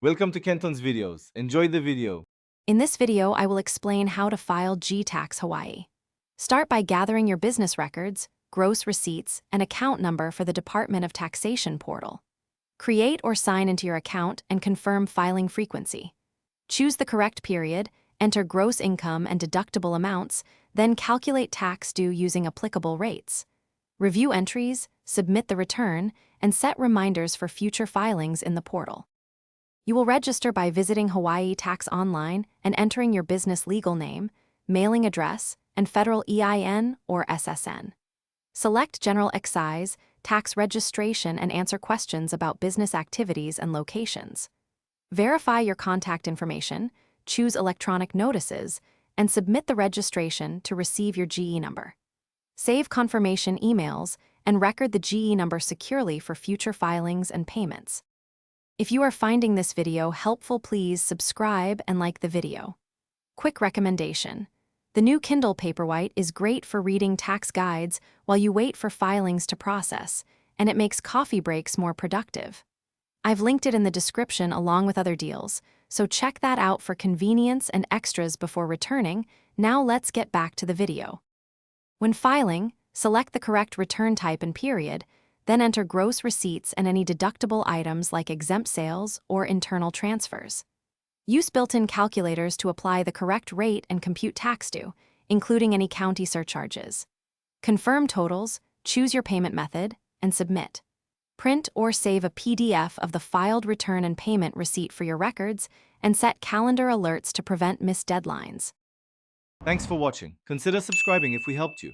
Welcome to Kenton's videos. Enjoy the video. In this video, I will explain how to file G-Tax Hawaii. Start by gathering your business records, gross receipts, and account number for the Department of Taxation portal. Create or sign into your account and confirm filing frequency. Choose the correct period, enter gross income and deductible amounts, then calculate tax due using applicable rates. Review entries, submit the return, and set reminders for future filings in the portal. You will register by visiting Hawaii Tax Online and entering your business legal name, mailing address, and federal EIN or SSN. Select General Excise Tax registration and answer questions about business activities and locations. Verify your contact information, choose electronic notices, and submit the registration to receive your GE number. Save confirmation emails and record the GE number securely for future filings and payments. If you are finding this video helpful, please subscribe and like the video. Quick recommendation: the new Kindle Paperwhite is great for reading tax guides while you wait for filings to process, and it makes coffee breaks more productive. I've linked it in the description along with other deals, so check that out for convenience and extras before returning. Now let's get back to the video. When filing, select the correct return type and period, then enter gross receipts and any deductible items like exempt sales or internal transfers. Use built-in calculators to apply the correct rate and compute tax due, including any county surcharges. Confirm totals, choose your payment method, and submit. Print or save a PDF of the filed return and payment receipt for your records, and set calendar alerts to prevent missed deadlines. Thanks for watching. Consider subscribing if we helped you.